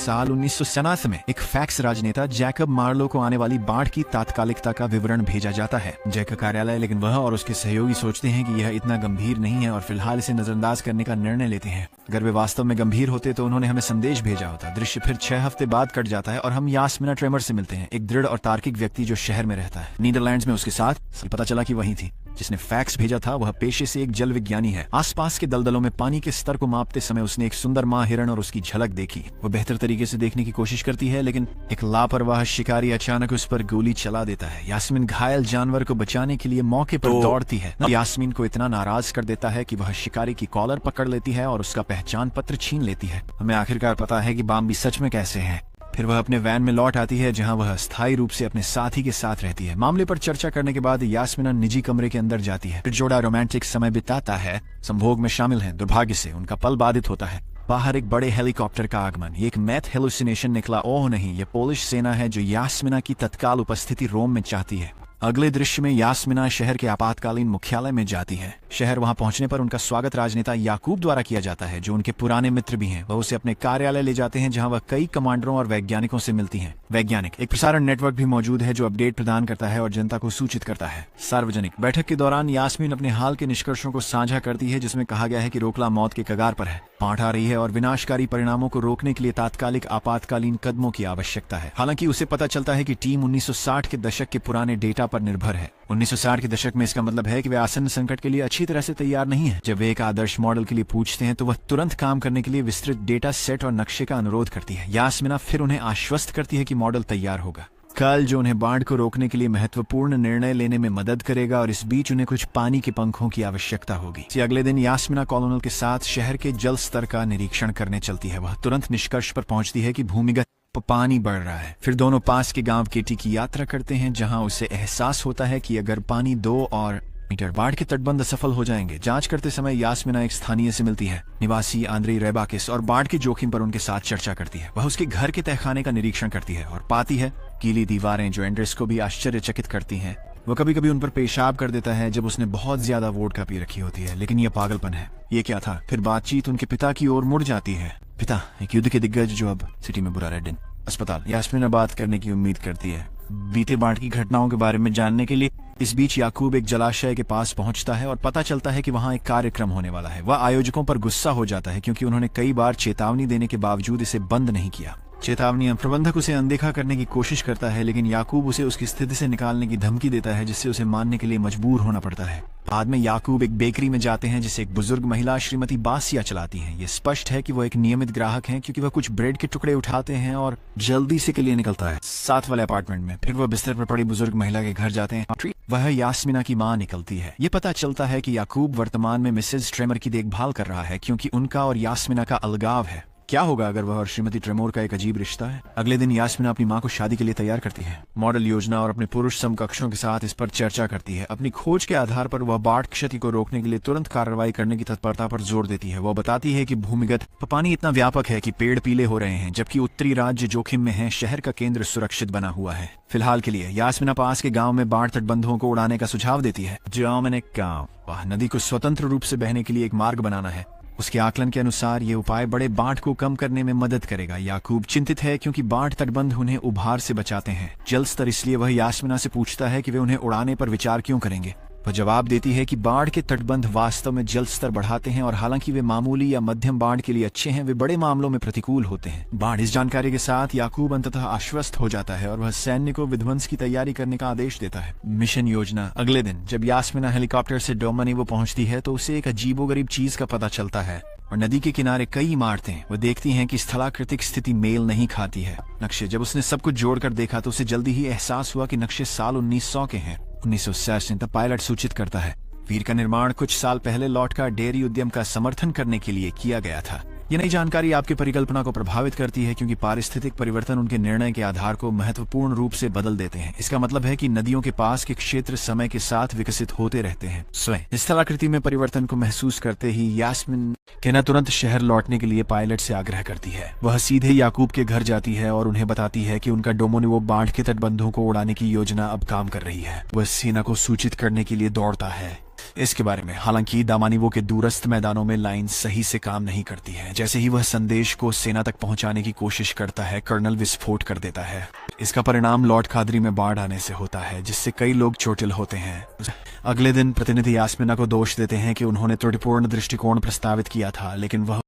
साल 1997 में एक फैक्स राजनेता जैकब मार्लो को आने वाली बाढ़ की तात्कालिकता का विवरण भेजा जाता है जैक कार्यालय, लेकिन वह और उसके सहयोगी सोचते हैं कि यह इतना गंभीर नहीं है और फिलहाल इसे नजरअंदाज करने का निर्णय लेते हैं। अगर वे वास्तव में गंभीर होते तो उन्होंने हमें संदेश भेजा होता। दृश्य फिर 6 हफ्ते बाद कट जाता है और हम यास्मिना ट्रेमर से मिलते हैं, एक दृढ़ और तार्किक व्यक्ति जो शहर में रहता है। नीदरलैंड्स में उसके साथ पता चला कि वही थी जिसने फैक्स भेजा था। वह पेशे से एक जल विज्ञानी है। आसपास के दलदलों में पानी के स्तर को मापते समय उसने एक सुंदर माँ हिरण और उसकी झलक देखी। वह बेहतर तरीके से देखने की कोशिश करती है, लेकिन एक लापरवाह शिकारी अचानक उस पर गोली चला देता है। यास्मीन घायल जानवर को बचाने के लिए मौके पर दौड़ती है। यास्मीन को इतना नाराज कर देता है कि वह शिकारी की कॉलर पकड़ लेती है और उसका पहचान पत्र छीन लेती है। हमें आखिरकार पता है कि बाम्बी सच में कैसे है। फिर वह अपने वैन में लौट आती है जहां वह स्थायी रूप से अपने साथी के साथ रहती है। मामले पर चर्चा करने के बाद यास्मिना निजी कमरे के अंदर जाती है। फिर जोड़ा रोमांटिक समय बिताता है। संभोग में शामिल है। दुर्भाग्य से उनका पल बाधित होता है। बाहर एक बड़े हेलीकॉप्टर का आगमन। ये एक मैथ हेलुसिनेशन निकला। ओह नहीं, ये पोलिश सेना है जो यास्मिना की तत्काल उपस्थिति रोम में चाहती है। अगले दृश्य में यास्मिना शहर के आपातकालीन मुख्यालय में जाती है। शहर वहां पहुंचने पर उनका स्वागत राजनेता याकूब द्वारा किया जाता है, जो उनके पुराने मित्र भी हैं। वह उसे अपने कार्यालय ले जाते हैं जहां वह कई कमांडरों और वैज्ञानिकों से मिलती हैं। वैज्ञानिक एक प्रसारण नेटवर्क भी मौजूद है जो अपडेट प्रदान करता है और जनता को सूचित करता है। सार्वजनिक बैठक के दौरान यास्मीन अपने हाल के निष्कर्षों को साझा करती है, जिसमें कहा गया है कि रोकला मौत के कगार पर है, पाठ आ रही है और विनाशकारी परिणामों को रोकने के लिए तात्कालिक आपातकालीन कदमों की आवश्यकता है। हालांकि उसे पता चलता है कि टीम 1960 के दशक के पुराने डेटा पर निर्भर है। 1960 के दशक में इसका मतलब है कि वे आसन्न संकट के लिए अच्छी तरह से तैयार नहीं है। जब वे एक आदर्श मॉडल के लिए पूछते हैं तो वह तुरंत काम करने के लिए विस्तृत डेटा सेट और नक्शे का अनुरोध करती है। यास्मिना फिर उन्हें आश्वस्त करती है कि मॉडल तैयार होगा कल, जो उन्हें बाढ़ को रोकने के लिए महत्वपूर्ण निर्णय लेने में मदद करेगा, और इस बीच उन्हें कुछ पानी के पंखों की आवश्यकता होगी। इसी अगले दिन यास्मिना कॉलोनल के साथ शहर के जल स्तर का निरीक्षण करने चलती है। वह तुरंत निष्कर्ष पर पहुंचती है कि भूमिगत पानी बढ़ रहा है। फिर दोनों पास के गांव केटी की यात्रा करते हैं जहां उसे एहसास होता है कि अगर पानी 2 और मीटर बाढ़ के तटबंध असफल हो जाएंगे। जांच करते समय यास्मिना एक स्थानीय से मिलती है, निवासी आंद्री रेबाकिस, और बाढ़ के जोखिम पर उनके साथ चर्चा करती है। वह उसके घर के तहखाने का निरीक्षण करती है और पाती है गीली दीवारें जो एंड्रेस को भी आश्चर्यचकित करती हैं। वो कभी कभी उन पर पेशाब कर देता है जब उसने बहुत ज्यादा वोडका पी रखी होती है, लेकिन यह पागलपन है। ये क्या था? फिर बातचीत उनके पिता की ओर मुड़ जाती है। पिता एक युद्ध के दिग्गज जो अब सिटी में बुरा रेड अस्पताल। यास्मिना बात करने की उम्मीद करती है बीते बाढ़ की घटनाओं के बारे में जानने के लिए। इस बीच याकूब एक जलाशय के पास पहुंचता है और पता चलता है कि वहां एक कार्यक्रम होने वाला है। वह आयोजकों पर गुस्सा हो जाता है क्योंकि उन्होंने कई बार चेतावनी देने के बावजूद इसे बंद नहीं किया। चेतावनी प्रबंधक उसे अनदेखा करने की कोशिश करता है, लेकिन याकूब उसे उसकी स्थिति से निकालने की धमकी देता है, जिससे उसे मानने के लिए मजबूर होना पड़ता है। बाद में याकूब एक बेकरी में जाते हैं जिसे एक बुजुर्ग महिला श्रीमती बासिया चलाती हैं। ये स्पष्ट है कि वो एक नियमित ग्राहक हैं क्योंकि वह कुछ ब्रेड के टुकड़े उठाते हैं और जल्दी से के लिए निकलता है 7 वाले अपार्टमेंट में। फिर वह बिस्तर पर पड़ी बुजुर्ग महिला के घर जाते हैं। वह यास्मिना की मां निकलती है। ये पता चलता है कि याकूब वर्तमान में मिसेज ट्रेमर की देखभाल कर रहा है क्योंकि उनका और यास्मिना का अलगाव है। क्या होगा अगर वह और श्रीमती ट्रेमोर का एक अजीब रिश्ता है? अगले दिन यास्मिना अपनी मां को शादी के लिए तैयार करती है। मॉडल योजना और अपने पुरुष समकक्षों के साथ इस पर चर्चा करती है। अपनी खोज के आधार पर वह बाढ़ क्षति को रोकने के लिए तुरंत कार्रवाई करने की तत्परता पर जोर देती है। वह बताती है कि भूमिगत पानी इतना व्यापक है कि पेड़ पीले हो रहे हैं, जबकि उत्तरी राज्य जोखिम में है। शहर का केंद्र सुरक्षित बना हुआ है। फिलहाल के लिए यास्मिना पास के गाँव में बाढ़ तटबंधों को उड़ाने का सुझाव देती है। जो मैंने गाँव वह नदी को स्वतंत्र रूप से बहने के लिए एक मार्ग बनाना है। उसके आकलन के अनुसार ये उपाय बड़े बाढ़ को कम करने में मदद करेगा। याकूब चिंतित है क्योंकि बाढ़ तटबंध उन्हें उभार से बचाते हैं। जल स्तर, इसलिए वह यास्मिना से पूछता है कि वे उन्हें उड़ाने पर विचार क्यों करेंगे। वह जवाब देती है कि बाढ़ के तटबंध वास्तव में जल स्तर बढ़ाते हैं और हालांकि वे मामूली या मध्यम बाढ़ के लिए अच्छे हैं, वे बड़े मामलों में प्रतिकूल होते हैं। बाढ़ इस जानकारी के साथ याकूब अंततः आश्वस्त हो जाता है और वह सैन्य को विध्वंस की तैयारी करने का आदेश देता है। मिशन योजना। अगले दिन जब यास्मिना हेलीकॉप्टर से डोमनीवो पहुंचती है तो उसे एक अजीबोगरीब चीज का पता चलता है और नदी के किनारे कई इमारतें। वह देखती हैं कि स्थलाकृतिक स्थिति मेल नहीं खाती है। नक्शे। जब उसने सब कुछ जोड़कर देखा तो उसे जल्दी ही एहसास हुआ कि नक्शे साल 1900 के हैं। 1960 पायलट सूचित करता है वीर का निर्माण कुछ साल पहले लौटकर डेयरी उद्यम का समर्थन करने के लिए किया गया था। ये नई जानकारी आपकी परिकल्पना को प्रभावित करती है क्योंकि पारिस्थितिक परिवर्तन उनके निर्णय के आधार को महत्वपूर्ण रूप से बदल देते हैं। इसका मतलब है कि नदियों के पास के क्षेत्र समय के साथ विकसित होते रहते हैं। स्वयं स्थलाकृति में परिवर्तन को महसूस करते ही यास्मिन केना तुरंत शहर लौटने के लिए पायलट से आग्रह करती है। वह सीधे याकूब के घर जाती है और उन्हें बताती है कि उनका डोमोनिवो बाढ़ के तटबंधों को उड़ाने की योजना अब काम कर रही है। वह सेना को सूचित करने के लिए दौड़ता है। इसके बारे में। हालांकि दामानिवो के दूरस्थ मैदानों में लाइन सही से काम नहीं करती है। जैसे ही वह संदेश को सेना तक पहुंचाने की कोशिश करता है, कर्नल विस्फोट कर देता है। इसका परिणाम लॉर्ड खादरी में बाढ़ आने से होता है, जिससे कई लोग चोटिल होते हैं। अगले दिन प्रतिनिधि यास्मिना को दोष देते हैं कि उन्होंने त्रुटिपूर्ण दृष्टिकोण प्रस्तावित किया था, लेकिन वह